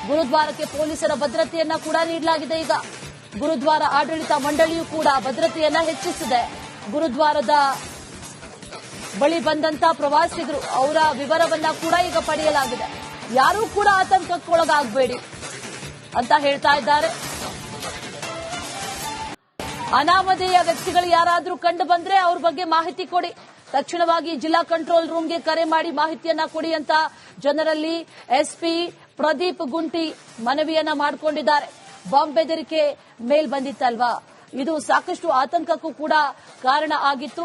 ಗುರುದ್ವಾರಕ್ಕೆ ಪೊಲೀಸರ ಭದ್ರತೆಯನ್ನ ಕೂಡ ನೀಡಲಾಗಿದೆ. ಈಗ ಗುರುದ್ವಾರ ಆಡಳಿತ ಮಂಡಳಿಯೂ ಕೂಡ ಭದ್ರತೆಯನ್ನ ಹೆಚ್ಚಿಸಿದೆ. ಗುರುದ್ವಾರದ ಬಳಿ ಬಂದಂತ ಪ್ರವಾಸಿಗರು ಅವರ ವಿವರವನ್ನ ಕೂಡ ಈಗ ಪಡೆಯಲಾಗಿದೆ. ಯಾರೂ ಕೂಡ ಆತಂಕಕ್ಕೊಳಗಾಗಬೇಡಿ ಅಂತ ಹೇಳ್ತಾ ಇದ್ದಾರೆ. ಅನಾಮಧೇಯ ವ್ಯಕ್ತಿಗಳು ಯಾರಾದರೂ ಕಂಡು ಬಂದ್ರೆ ಅವ್ರ ಬಗ್ಗೆ ಮಾಹಿತಿ ಕೊಡಿ, ತಕ್ಷಣವಾಗಿ ಜಿಲ್ಲಾ ಕಂಟ್ರೋಲ್ ರೂಮ್ಗೆ ಕರೆ ಮಾಡಿ ಮಾಹಿತಿಯನ್ನ ಕೊಡಿ ಅಂತ ಜನರಲ್ಲಿ ಎಸ್ಪಿ ಪ್ರದೀಪ್ ಗುಂಟಿ ಮನವಿಯನ್ನ ಮಾಡಿಕೊಂಡಿದ್ದಾರೆ. ಬಾಂಬ್ ಬೆದರಿಕೆ ಮೇಲ್ ಬಂದಿತ್ತಲ್ವಾ, ಇದು ಸಾಕಷ್ಟು ಆತಂಕಕ್ಕೂ ಕೂಡ ಕಾರಣ ಆಗಿತ್ತು.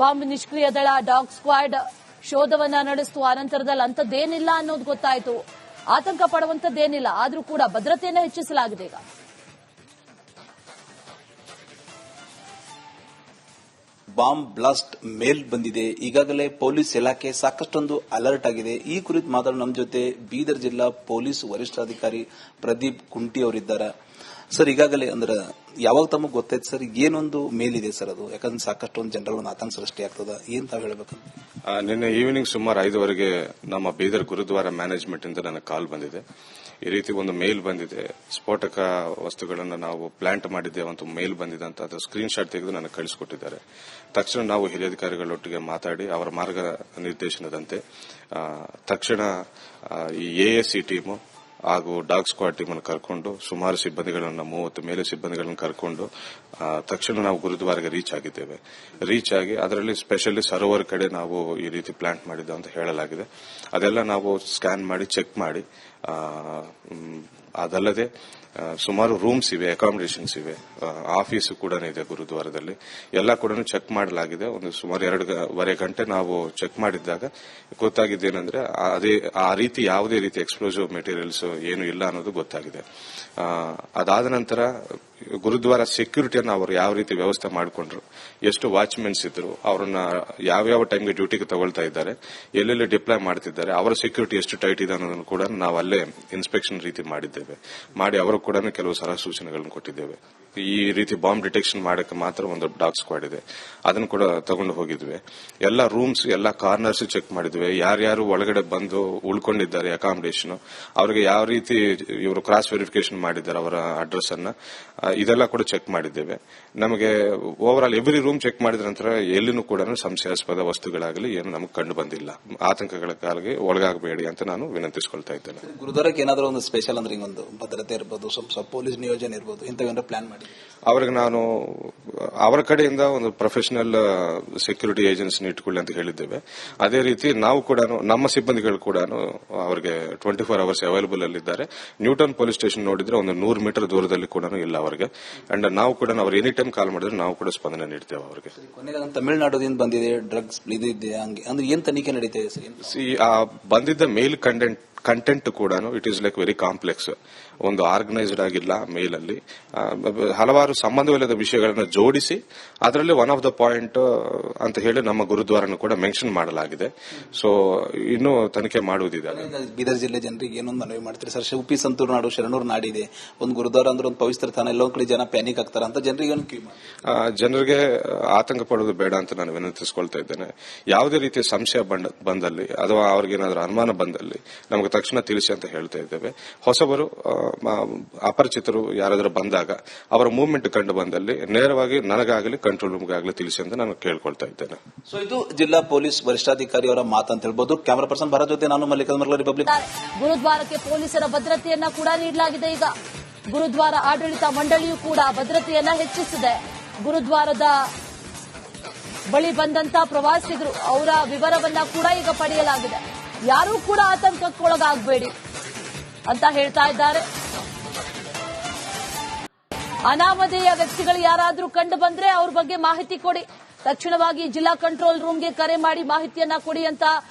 ಬಾಂಬ್ ನಿಷ್ಕ್ರಿಯ ದಳ ಡಾಗ್ ಸ್ಕ್ವಾಡ್ ಶೋಧವನ್ನ ನಡೆಸಿತು. ಆನಂತರದಲ್ಲಿ ಅಂಥದ್ದೇನಿಲ್ಲ ಅನ್ನೋದು ಗೊತ್ತಾಯಿತು. ಆತಂಕ ಪಡುವಂತದ್ದೇನಿಲ್ಲ, ಆದ್ರೂ ಕೂಡ ಭದ್ರತೆಯನ್ನು ಹೆಚ್ಚಿಸಲಾಗಿದೆ. ಈಗ ಬಾಂಬ್ ಬ್ಲಾಸ್ಟ್ ಮೇಲ್ ಬಂದಿದೆ. ಈಗಾಗಲೇ ಪೊಲೀಸ್ ಇಲಾಖೆ ಸಾಕಷ್ಟೊಂದು ಅಲರ್ಟ್ ಆಗಿದೆ. ಈ ಕುರಿತು ಮಾತಾಡಲು ನಮ್ಮ ಜೊತೆ ಬೀದರ್ ಜಿಲ್ಲಾ ಪೊಲೀಸ್ ವರಿಷ್ಠಾಧಿಕಾರಿ ಪ್ರದೀಪ್ ಕುಂಟಿ ಅವರಿದ್ದಾರೆ. ಸರ್, ಈಗಾಗಲೇ ಅಂದ್ರೆ ಯಾವಾಗ ತಮಗೆ ಗೊತ್ತಾಯ್ತು ಸರ್ ಏನೊಂದು ಮೇಲ್ ಇದೆ ಸರ್? ಅದು ಯಾಕಂದ್ರೆ ಸಾಕಷ್ಟೊಂದು ಜನರಲ್ಲಿ ಒಂದು ಆತಂಕ ಸೃಷ್ಟಿ ಆಗ್ತದ, ಏನ್ ತಾವು ಹೇಳಬೇಕು? ನಿನ್ನೆ ಈವ್ನಿಂಗ್ ಸುಮಾರು 5:15ಗೆ ನಮ್ಮ ಬೀದರ್ ಗುರುದ್ವಾರ ಮ್ಯಾನೇಜ್ಮೆಂಟ್ ಇಂದ ನನಗೆ ಕಾಲ್ ಬಂದಿದೆ. ಈ ರೀತಿ ಒಂದು ಮೇಲ್ ಬಂದಿದೆ, ಸ್ಫೋಟಕ ವಸ್ತುಗಳನ್ನು ನಾವು ಪ್ಲಾಂಟ್ ಮಾಡಿದ್ದೇವೆ ಅಂತ ಮೇಲ್ ಬಂದಿದೆ ಅಂತ ಅದು ಸ್ಕ್ರೀನ್ ಶಾಟ್ ತೆಗೆದು ನನಗೆ ಕಳಿಸಿಕೊಟ್ಟಿದ್ದಾರೆ. ತಕ್ಷಣ ನಾವು ಹಿರಿಯ ಅಧಿಕಾರಿಗಳೊಟ್ಟಿಗೆ ಮಾತಾಡಿ ಅವರ ಮಾರ್ಗನಿರ್ದೇಶನದಂತೆ ತಕ್ಷಣ ಈ ಎಎಸ್ಸಿ ಟೀಮು ಹಾಗೂ ಡಾಗ್ ಸ್ಕ್ವಾಡ್ ಟೀಮ್ ಅನ್ನು ಕರ್ಕೊಂಡು ಸುಮಾರು ಸಿಬ್ಬಂದಿಗಳನ್ನು 30 ಮೇಲೆ ಸಿಬ್ಬಂದಿಗಳನ್ನು ಕರ್ಕೊಂಡು ತಕ್ಷಣ ನಾವು ಗುರುದ್ವಾರಗೆ ರೀಚ್ ಆಗಿದ್ದೇವೆ. ರೀಚ್ ಆಗಿ ಅದರಲ್ಲಿ ಸ್ಪೆಷಲಿ ಸರೋವರ್ ಕಡೆ ನಾವು ಈ ರೀತಿ ಪ್ಲಾಂಟ್ ಮಾಡಿದ್ದೇವೆ ಅಂತ ಹೇಳಲಾಗಿದೆ. ಅದೆಲ್ಲ ನಾವು ಸ್ಕ್ಯಾನ್ ಮಾಡಿ ಚೆಕ್ ಮಾಡಿ, ಅದಲ್ಲದೆ ಸುಮಾರು ರೂಮ್ಸ್ ಇವೆ, ಅಕಾಮಿಡೇಷನ್ಸ್ ಇವೆ, ಆಫೀಸ್ ಕೂಡ ಇದೆ ಗುರುದ್ವಾರದಲ್ಲಿ. ಎಲ್ಲ ಕೂಡ ಚೆಕ್ ಮಾಡಲಾಗಿದೆ. ಒಂದು ಸುಮಾರು 2.5 ಗಂಟೆ ನಾವು ಚೆಕ್ ಮಾಡಿದ್ದಾಗ ಗೊತ್ತಾಗಿದ್ದೇನೆಂದ್ರೆ ಆ ರೀತಿ ಯಾವುದೇ ರೀತಿ ಎಕ್ಸ್ಪ್ಲೋಸಿವ್ ಮೆಟೀರಿಯಲ್ಸ್ ಏನು ಇಲ್ಲ ಅನ್ನೋದು ಗೊತ್ತಾಗಿದೆ. ಅದಾದ ನಂತರ ಗುರುದ್ವಾರ ಸೆಕ್ಯೂರಿಟಿಯನ್ನು ಅವರು ಯಾವ ರೀತಿ ವ್ಯವಸ್ಥೆ ಮಾಡಿಕೊಂಡ್ರು, ಎಷ್ಟು ವಾಚ್ಮೆನ್ಸ್ ಇದ್ರು, ಅವರನ್ನ ಯಾವ್ಯಾವ ಟೈಮ್ಗೆ ಡ್ಯೂಟಿಗೆ ತಗೊಳ್ತಾ ಇದ್ದಾರೆ, ಎಲ್ಲೆಲ್ಲಿ ಡಿಪ್ಲಾಯ್ ಮಾಡ್ತಿದ್ದಾರೆ, ಅವರ ಸೆಕ್ಯೂರಿಟಿ ಎಷ್ಟು ಟೈಟ್ ಇದೆ ಅನ್ನೋದನ್ನು ಕೂಡ ನಾವು ಅಲ್ಲೇ ಇನ್ಸ್ಪೆಕ್ಷನ್ ರೀತಿ ಮಾಡಿದ್ದೇವೆ. ಮಾಡಿ ಅವರು ಕೂಡ ಕೆಲವು ಸಲಹಾ ಸೂಚನೆಗಳನ್ನು ಕೊಟ್ಟಿದ್ದೇವೆ. ಈ ರೀತಿ ಬಾಂಬ್ ಡಿಟೆಕ್ಷನ್ ಮಾಡಕ್ಕೆ ಮಾತ್ರ ಒಂದು ಡಾಗ್ ಸ್ಕ್ವಾಡ್ ಇದೆ, ಅದನ್ನು ಕೂಡ ತಗೊಂಡು ಹೋಗಿದ್ವಿ. ಎಲ್ಲ ರೂಮ್ಸ್, ಎಲ್ಲ ಕಾರ್ನರ್ಸ್ ಚೆಕ್ ಮಾಡಿದ್ವಿ. ಯಾರ್ಯಾರು ಒಳಗಡೆ ಬಂದು ಉಳ್ಕೊಂಡಿದ್ದಾರೆ ಅಕಾಮಿಡೇಷನ್, ಅವರಿಗೆ ಯಾವ ರೀತಿ ಇವರು ಕ್ರಾಸ್ ವೆರಿಫಿಕೇಶನ್ ಮಾಡಿದ್ದಾರೆ ಅವರ ಅಡ್ರೆಸ್ ಅನ್ನ, ಇದೆಲ್ಲ ಕೂಡ ಚೆಕ್ ಮಾಡಿದ್ದೇವೆ. ನಮಗೆ over all every room check ಮಾಡಿದ ನಂತರ ಎಲ್ಲಿನೂ ಕೂಡ ಸಂಶಯಾಸ್ಪದ ವಸ್ತುಗಳಾಗಲಿ ಏನು ನಮಗೆ ಕಂಡು ಬಂದಿಲ್ಲ. ಆತಂಕಗಳ ಕಾಲಿಗೆ ಒಳಗಾಗಬೇಡಿ ಅಂತ ನಾನು ವಿನಂತಿಸಿಕೊಳ್ತಾ ಇದ್ದೇನೆ. ಗುರುದ್ವಾರಕ್ಕೆ ಏನಾದರೂ ಒಂದು ಸ್ಪೆಷಲ್ ಅಂದ್ರೆ ಒಂದು ಭದ್ರತೆ ಇರಬಹುದು, ಸ್ವಲ್ಪ ಪೊಲೀಸ್ ನಿಯೋಜನೆ ಇರಬಹುದು, ಇಂಥವೇನಾದ್ರು ಪ್ಲಾನ್ ಮಾಡಿ ಅವ್ರಿಗೆ ನಾನು ಅವರ ಕಡೆಯಿಂದ ಒಂದು ಪ್ರೊಫೆಷನಲ್ ಸೆಕ್ಯೂರಿಟಿ ಏಜೆನ್ಸಿ ಇಟ್ಕೊಳ್ಳಿ ಅಂತ ಹೇಳಿದ್ದೇವೆ. ಅದೇ ರೀತಿ ನಾವು ಕೂಡ ನಮ್ಮ ಸಿಬ್ಬಂದಿಗಳು ಕೂಡ ಅವರಿಗೆ 24 ಅವರ್ಸ್ ಅವೈಲಬಲ್ ಅಲ್ಲಿದ್ದಾರೆ. ನ್ಯೂಟನ್ ಪೊಲೀಸ್ ಸ್ಟೇಷನ್ ನೋಡಿದ್ರೆ ಒಂದು 100 ಮೀಟರ್ ದೂರದಲ್ಲಿ ಕೂಡ ಇಲ್ಲ ಅವರಿಗೆ. ಅಂಡ್ ನಾವು ಕೂಡ ಅವ್ರು ಎನಿ ಟೈಮ್ ಕಾಲ್ ಮಾಡಿದ್ರೆ ನಾವು ಕೂಡ ಸ್ಪಂದನೆ ನೀಡ್ತೇವೆ ಅವರಿಗೆ. ಕೊನೆಗೆ ತಮಿಳುನಾಡುದಿಂದ ಬಂದಿದೆ ಡ್ರಗ್ಸ್ ಇದೆ, ಹಂಗೆ ಅಂದ್ರೆ ಏನ್ ತನಿಖೆ ನಡೀತಾ ಇದೆ? ಬಂದಿದ್ದ ಮೇಲ್ ಕಂಟೆಂಟ್ ಕೂಡ it is like very complex. ಒಂದು ಆರ್ಗನೈಸ್ಡ್ ಆಗಿಲ್ಲ. ಮೇಲಲ್ಲಿ ಹಲವಾರು ಸಂಬಂಧವಿಲ್ಲದ ವಿಷಯಗಳನ್ನು ಜೋಡಿಸಿ ಅದರಲ್ಲಿ ಒನ್ ಆಫ್ ದ ಪಾಯಿಂಟ್ ಅಂತ ಹೇಳಿ ನಮ್ಮ ಗುರುದ್ವಾರನ್ನು ಕೂಡ ಮೆನ್ಷನ್ ಮಾಡಲಾಗಿದೆ. ಸೊ ಇನ್ನೂ ತನಿಖೆ ಮಾಡುವುದಿದೆ. ಬೀದರ್ ಜಿಲ್ಲೆ ಜನರಿಗೆ ಏನೊಂದು ಮನವಿ ಮಾಡ್ತೀರಿ ಸರ್? ಉಪಿ ಸಂತೂರು ನಾಡು ಶರಣೂರು ನಾಡಿದೆ, ಒಂದು ಗುರುದ್ವಾರ ಅಂದ್ರೆ ಒಂದು ಪವಿತ್ರ ತಾಣ, ಎಲ್ಲೊಂದ್ ಕಡೆ ಜನ ಪ್ಯಾನಿಕ್ ಆಗ್ತಾರ ಅಂತ ಜನರಿಗೆ ಆತಂಕ ಪಡುವುದು ಬೇಡ ಅಂತ ನಾನು ವಿನಂತಿಸಿಕೊಳ್ತಾ ಇದ್ದೇನೆ. ಯಾವುದೇ ರೀತಿಯ ಸಂಶಯ ಬಂದಲ್ಲಿ ಅಥವಾ ಅವ್ರಿಗೇನಾದ್ರೂ ಅನುಮಾನ ಬಂದಲ್ಲಿ ನಮಗೆ ತಕ್ಷಣ ತಿಳಿಸಿ ಅಂತ ಹೇಳ್ತಾ ಇದ್ದೇವೆ. ಹೊಸಬರು ಅಪರಿಚಿತರು ಯಾರಾದರೂ ಬಂದಾಗ ಅವರ ಮೂವ್ಮೆಂಟ್ ಕಂಡು ಬಂದಲ್ಲಿ ನೇರವಾಗಿ ನನಗಾಗಲಿ ಕಂಟ್ರೋಲ್ ರೂಮ್ಗಾಗಲಿ ತಿಳಿಸಿ ಅಂತ ನಾನು ಕೇಳ್ಕೊಳ್ತಾ ಇದ್ದೇನೆ. ಸೊ ಇದು ಜಿಲ್ಲಾ ಪೊಲೀಸ್ ವರಿಷ್ಠಾಧಿಕಾರಿ ಅವರ ಮಾತಂತ ಹೇಳ್ಬೋದು. ಕ್ಯಾಮರಾ ಪರ್ಸನ್ ಭರತ್ ಜೊತೆ ನಾನು ಮಲ್ಲಿಕಾರ್ಜುನ ರಿಪಬ್ಲಿಕ್. ಗುರುದ್ವಾರಕ್ಕೆ ಪೊಲೀಸರ ಭದ್ರತೆಯನ್ನ ಕೂಡ ನೀಡಲಾಗಿದೆ. ಈಗ ಗುರುದ್ವಾರ ಆಡಳಿತ ಮಂಡಳಿಯೂ ಕೂಡ ಭದ್ರತೆಯನ್ನ ಹೆಚ್ಚಿಸಿದೆ. ಗುರುದ್ವಾರದ ಬಳಿ ಬಂದಂತ ಪ್ರವಾಸಿಗರು ಅವರ ವಿವರವನ್ನ ಕೂಡ ಈಗ ಪಡೆಯಲಾಗಿದೆ. ಯಾರೂ ಕೂಡ ಆತಂಕಕ್ಕೊಳಗಾಗಬೇಡಿ ಅಂತ ಹೇಳ್ತಾ ಇದ್ದಾರೆ. ಅನಾಮಧೇಯ ವ್ಯಕ್ತಿಗಳು ಯಾರಾದರೂ ಕಂಡು ಬಂದ್ರೆ ಅವ್ರ ಬಗ್ಗೆ ಮಾಹಿತಿ ಕೊಡಿ, ತಕ್ಷಣವಾಗಿ ಜಿಲ್ಲಾ ಕಂಟ್ರೋಲ್ ರೂಮ್ಗೆ ಕರೆ ಮಾಡಿ ಮಾಹಿತಿಯನ್ನ ಕೊಡಿ ಅಂತ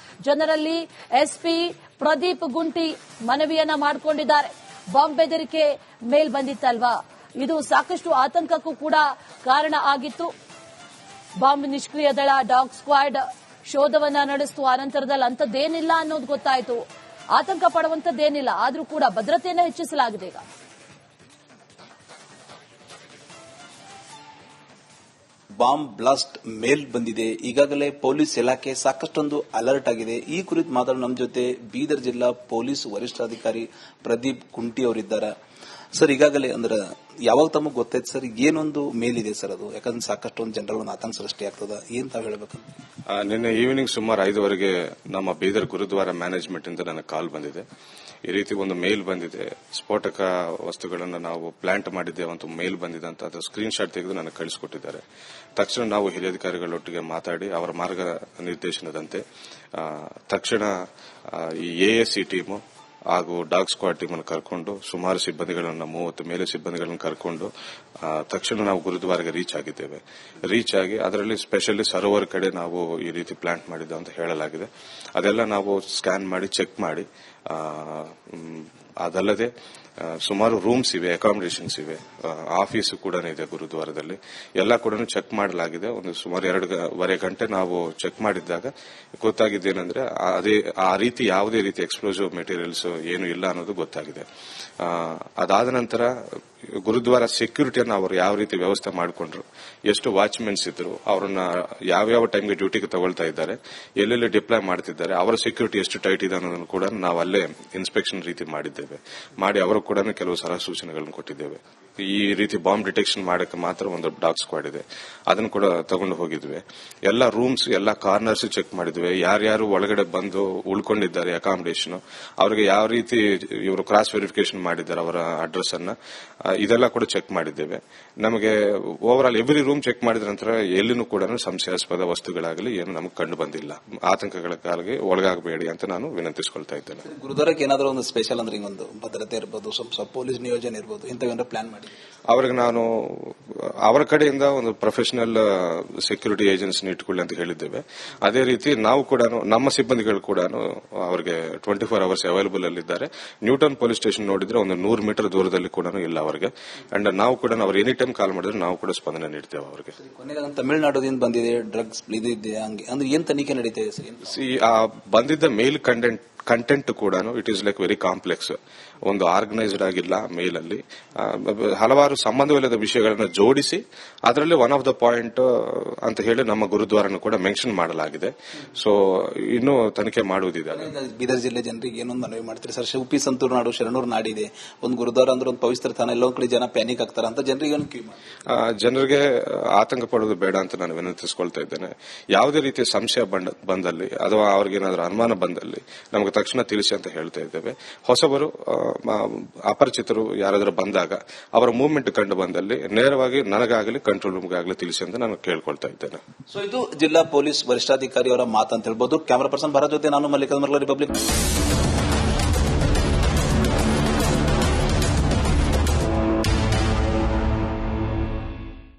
ಜನರಲ್ಲಿ ಎಸ್ಪಿ ಪ್ರದೀಪ್ ಗುಂಟಿ ಮನವಿಯನ್ನ ಮಾಡಿಕೊಂಡಿದ್ದಾರೆ. ಬಾಂಬ್ ಬೆದರಿಕೆ ಮೇಲ್ ಬಂದಿತ್ತಲ್ವಾ, ಇದು ಸಾಕಷ್ಟು ಆತಂಕಕ್ಕೂ ಕೂಡ ಕಾರಣ ಆಗಿತ್ತು. ಬಾಂಬ್ ನಿಷ್ಕ್ರಿಯ ದಳ ಡಾಗ್ ಸ್ಕ್ವಾಡ್ ಶೋಧವನ್ನ ನಡೆಸಿತು. ಆನಂತರದಲ್ಲಿ ಅಂಥದ್ದೇನಿಲ್ಲ ಅನ್ನೋದು ಗೊತ್ತಾಯಿತು. ಆತಂಕ ಪಡುವಂತದ್ದೇನಿಲ್ಲ, ಆದ್ರೂ ಕೂಡ ಭದ್ರತೆಯನ್ನು ಹೆಚ್ಚಿಸಲಾಗಿದೆ. ಈಗ ಬಾಂಬ್ ಬ್ಲಾಸ್ಟ್ ಮೇಲ್ ಬಂದಿದೆ. ಈಗಾಗಲೇ ಪೊಲೀಸ್ ಇಲಾಖೆ ಸಾಕಷ್ಟೊಂದು ಅಲರ್ಟ್ ಆಗಿದೆ. ಈ ಕುರಿತು ಮಾತಾಡಲು ನಮ್ಮ ಜೊತೆ ಬೀದರ್ ಜಿಲ್ಲಾ ಪೊಲೀಸ್ ವರಿಷ್ಠಾಧಿಕಾರಿ ಪ್ರದೀಪ್ ಕುಂಟಿ ಅವರಿದ್ದಾರೆ. ಸರ್, ಈಗಾಗಲೇ ಅಂದ್ರೆ ಯಾವಾಗ ತಮಗೆ ಗೊತ್ತಾಯ್ತು ಸರ್ ಏನೊಂದು ಮೇಲಿದೆ ಸರ್ ಅದು? ಯಾಕಂದ್ರೆ ಸಾಕಷ್ಟೊಂದು ಜನರ ಒಂದು ಆತಂಕ ಸೃಷ್ಟಿ ಆಗ್ತದ, ಏನ್ ತಾವ್ ಹೇಳ್ಬೇಕಂತ? ನಿನ್ನೆ ಈವ್ನಿಂಗ್ ಸುಮಾರು 5:00 ನಮ್ಮ ಬೀದರ್ ಗುರುದ್ವಾರ ಮ್ಯಾನೇಜ್ಮೆಂಟ್ ಇಂದ ನನಗೆ ಕಾಲ್ ಬಂದಿದೆ. ಈ ರೀತಿ ಒಂದು ಮೇಲ್ ಬಂದಿದೆ, ಸ್ಫೋಟಕ ವಸ್ತುಗಳನ್ನು ನಾವು ಪ್ಲಾಂಟ್ ಮಾಡಿದ್ದೇವೆ ಅಂತ ಮೇಲ್ ಬಂದಿದೆ ಅಂತ ಅದು ಸ್ಕ್ರೀನ್ ಶಾಟ್ ತೆಗೆದು ನನಗೆ ಕಳಿಸಿಕೊಟ್ಟಿದ್ದಾರೆ. ತಕ್ಷಣ ನಾವು ಹಿರಿಯ ಅಧಿಕಾರಿಗಳೊಟ್ಟಿಗೆ ಮಾತಾಡಿ ಅವರ ಮಾರ್ಗ ನಿರ್ದೇಶನದಂತೆ ತಕ್ಷಣ ಈ ಎಎಸ್ಸಿ ಟೀಮು ಹಾಗೂ ಡಾಗ್ ಸ್ಕ್ವಾಡ್ ಟೀಮ್ ಅನ್ನು ಕರ್ಕೊಂಡು ಸುಮಾರು ಸಿಬ್ಬಂದಿಗಳನ್ನು 30 ಮೇಲೆ ಸಿಬ್ಬಂದಿಗಳನ್ನು ಕರ್ಕೊಂಡು ತಕ್ಷಣ ನಾವು ಗುರುದ್ವಾರಗೆ ರೀಚ್ ಆಗಿದ್ದೇವೆ. ರೀಚ್ ಆಗಿ ಅದರಲ್ಲಿ ಸ್ಪೆಷಲಿ ಸರೋವರ್ ಕಡೆ ನಾವು ಈ ರೀತಿ ಪ್ಲಾಂಟ್ ಮಾಡಿದ್ದೇವೆ ಅಂತ ಹೇಳಲಾಗಿದೆ. ಅದೆಲ್ಲ ನಾವು ಸ್ಕ್ಯಾನ್ ಮಾಡಿ ಚೆಕ್ ಮಾಡಿ ಅದಲ್ಲದೆ ಸುಮಾರು ರೂಮ್ಸ್ ಇವೆ, ಅಕಾಮಿಡೇಷನ್ಸ್ ಇವೆ, ಆಫೀಸು ಕೂಡ ಇದೆ ಗುರುದ್ವಾರದಲ್ಲಿ. ಎಲ್ಲ ಕೂಡ ಚೆಕ್ ಮಾಡಲಾಗಿದೆ. ಒಂದು ಸುಮಾರು 2.5 ಗಂಟೆ ನಾವು ಚೆಕ್ ಮಾಡಿದ್ದಾಗ ಗೊತ್ತಾಗಿದ್ದೇನೆಂದ್ರೆ ಆ ರೀತಿ ಯಾವುದೇ ರೀತಿ ಎಕ್ಸ್ಪ್ಲೋಸಿವ್ ಮೆಟೀರಿಯಲ್ಸ್ ಏನು ಇಲ್ಲ ಅನ್ನೋದು ಗೊತ್ತಾಗಿದೆ. ಅದಾದ ನಂತರ ಗುರುದ್ವಾರ ಸೆಕ್ಯೂರಿಟಿಯನ್ನು ಅವರು ಯಾವ ರೀತಿ ವ್ಯವಸ್ಥೆ ಮಾಡಿಕೊಂಡ್ರು, ಎಷ್ಟು ವಾಚ್ಮೆನ್ಸ್ ಇದ್ರು, ಅವರನ್ನ ಯಾವ್ಯಾವ ಟೈಮ್ಗೆ ಡ್ಯೂಟಿಗೆ ತಗೊಳ್ತಾ ಇದ್ದಾರೆ, ಎಲ್ಲೆಲ್ಲಿ ಡಿಪ್ಲಾಯ್ ಮಾಡ್ತಿದ್ದಾರೆ, ಅವರ ಸೆಕ್ಯೂರಿಟಿ ಎಷ್ಟು ಟೈಟ್ ಇದೆ ಅನ್ನೋದನ್ನು ಕೂಡ ನಾವು ಅಲ್ಲೇ ಇನ್ಸ್ಪೆಕ್ಷನ್ ರೀತಿ ಮಾಡಿದ್ದೇವೆ. ಮಾಡಿ ಅವರು ಕೂಡ ಕೆಲವು ಸಲಹಾ ಸೂಚನೆಗಳನ್ನು ಕೊಟ್ಟಿದ್ದೇವೆ. ಈ ರೀತಿ ಬಾಂಬ್ ಡಿಟೆಕ್ಷನ್ ಮಾಡಕ್ಕೆ ಮಾತ್ರ ಒಂದು ಡಾಗ್ ಸ್ಕ್ವಾಡ್ ಇದೆ, ಅದನ್ನು ಕೂಡ ತಗೊಂಡು ಹೋಗಿದ್ವಿ. ಎಲ್ಲ ರೂಮ್ಸ್, ಎಲ್ಲ ಕಾರ್ನರ್ಸ್ ಚೆಕ್ ಮಾಡಿದ್ವಿ. ಯಾರ್ಯಾರು ಒಳಗಡೆ ಬಂದು ಉಳ್ಕೊಂಡಿದ್ದಾರೆ ಅಕಾಮಿಡೇಷನ್, ಅವರಿಗೆ ಯಾವ ರೀತಿ ಇವರು ಕ್ರಾಸ್ ವೆರಿಫಿಕೇಶನ್ ಮಾಡಿದ್ದಾರೆ ಅವರ ಅಡ್ರೆಸ್ ಅನ್ನ, ಇದೆಲ್ಲ ಕೂಡ ಚೆಕ್ ಮಾಡಿದ್ದೇವೆ. ನಮಗೆ over all every room check ಮಾಡಿದ ನಂತರ ಎಲ್ಲಿನೂ ಕೂಡ ಸಂಶಯಾಸ್ಪದ ವಸ್ತುಗಳಾಗಲಿ ಏನು ನಮಗೆ ಕಂಡು ಬಂದಿಲ್ಲ. ಆತಂಕಗಳ ಕಾಲಿಗೆ ಒಳಗಾಗಬೇಡಿ ಅಂತ ನಾನು ವಿನಂತಿಸಿಕೊಳ್ತಾ ಇದ್ದೇನೆ. ಗುರುದ್ವಾರಕ್ಕೆ ಏನಾದರೂ ಒಂದು ಸ್ಪೆಷಲ್ ಅಂದ್ರೆ ಒಂದು ಭದ್ರತೆ ಇರಬಹುದು, ಸ್ವಲ್ಪ ಪೊಲೀಸ್ ನಿಯೋಜನೆ ಇರಬಹುದು, ಇಂಥವೇನಾದ್ರು ಪ್ಲಾನ್ ಮಾಡಿ ಅವ್ರಿಗೆ ನಾನು ಅವರ ಕಡೆಯಿಂದ ಒಂದು ಪ್ರೊಫೆಷನಲ್ ಸೆಕ್ಯೂರಿಟಿ ಏಜೆನ್ಸಿ ಇಟ್ಕೊಳ್ಳಿ ಅಂತ ಹೇಳಿದ್ದೇವೆ. ಅದೇ ರೀತಿ ನಾವು ಕೂಡ ನಮ್ಮ ಸಿಬ್ಬಂದಿಗಳು ಕೂಡ ಅವರಿಗೆ 24 ಅವರ್ಸ್ ಅವೈಲಬಲ್ ಅಲ್ಲಿದ್ದಾರೆ. ನ್ಯೂಟನ್ ಪೊಲೀಸ್ ಸ್ಟೇಷನ್ ನೋಡಿದ್ರೆ ಒಂದು 100 ಮೀಟರ್ ದೂರದಲ್ಲಿ ಕೂಡ ಇಲ್ಲ ಅವರಿಗೆ. ಅಂಡ್ ನಾವು ಕೂಡ ಅವ್ರು ಎನಿ ಟೈಮ್ ಕಾಲ್ ಮಾಡಿದ್ರೆ ನಾವು ಕೂಡ ಸ್ಪಂದನೆ ನೀಡ್ತೇವೆ ಅವರಿಗೆ. ಕೊನೆಗೆ ತಮಿಳುನಾಡುದಿಂದ ಬಂದಿದೆ ಡ್ರಗ್ಸ್ ಇದೆ ಹಂಗೆ ಅಂದ್ರೆ ಏನ್ ತನಿಖೆ ನಡೀತಾ ಇದೆ ಸರ್? ಬಂದಿದ್ದ ಮೇಲ್ ಕಂಟೆಂಟ್ ಕೂಡ it is like very complex. ಒಂದು ಆರ್ಗನೈಸ್ಡ್ ಆಗಿಲ್ಲ ಮೇಲ್ ಅಲ್ಲಿ. ಹಲವಾರು ಸಂಬಂಧವಿಲ್ಲದ ವಿಷಯಗಳನ್ನು ಜೋಡಿಸಿ ಅದರಲ್ಲಿ ಒನ್ ಆಫ್ ದ ಪಾಯಿಂಟ್ ಅಂತ ಹೇಳಿ ನಮ್ಮ ಗುರುದ್ವಾರನ್ನು ಕೂಡ ಮೆನ್ಷನ್ ಮಾಡಲಾಗಿದೆ. ಸೊ ಇನ್ನೂ ತನಿಖೆ ಮಾಡುವುದಿದೆ. ಬೀದರ್ ಜಿಲ್ಲೆ ಜನರಿಗೆ ಏನೊಂದು ಮನವಿ ಮಾಡ್ತಾರೆ ಸರ್? ಶಿವಪಿ ಸಂತೂರ್ ನಾಡು, ಶರಣೂರ್ ನಾಡಿದೆ, ಒಂದು ಗುರುದ್ವಾರ ಅಂದ್ರೆ ಒಂದು ಪವಿತ್ರ ತಾಣ, ಎಲ್ಲೊಂದ್ ಕಡೆ ಜನ ಪ್ಯಾನಿಕ್ ಆಗ್ತಾರ ಅಂತ ಜನರಿಗೆ ಆತಂಕ ಪಡೋದು ಬೇಡ ಅಂತ ನಾನು ವಿನಂತಿಸಿಕೊಳ್ತಾ ಇದ್ದೇನೆ. ಯಾವುದೇ ರೀತಿಯ ಸಂಶಯ ಬಂದಲ್ಲಿ ಅಥವಾ ಅವ್ರಿಗೇನಾದ್ರೂ ಅನುಮಾನ ಬಂದಲ್ಲಿ ನಮಗೆ ತಕ್ಷಣ ತಿಳಿಸಿ ಅಂತ ಹೇಳ್ತಾ ಇದ್ದೇವೆ. ಹೊಸಬರು ಅಪರಿಚಿತರು ಯಾರಾದರೂ ಬಂದಾಗ ಅವರ ಮೂವ್ಮೆಂಟ್ ಕಂಡು ಬಂದಲ್ಲಿ ನೇರವಾಗಿ ನನಗಾಗಲಿ ಕಂಟ್ರೋಲ್ ರೂಮ್ಗಾಗಲಿ ತಿಳಿಸಿ ಅಂತ ನಾನು ಕೇಳ್ಕೊಳ್ತಾ ಇದ್ದೇನೆ. ಸೊ ಇದು ಜಿಲ್ಲಾ ಪೊಲೀಸ್ ವರಿಷ್ಠಾಧಿಕಾರಿ ಅವರ ಮಾತಂತ ಹೇಳ್ಬೋದು. ಕ್ಯಾಮರಾ ಪರ್ಸನ್ ಭರತ್ ಜೊತೆ ನಾನು ಮಲ್ಲಿಕಾರ್ಜುನ್, ರಿಪಬ್ಲಿಕ್.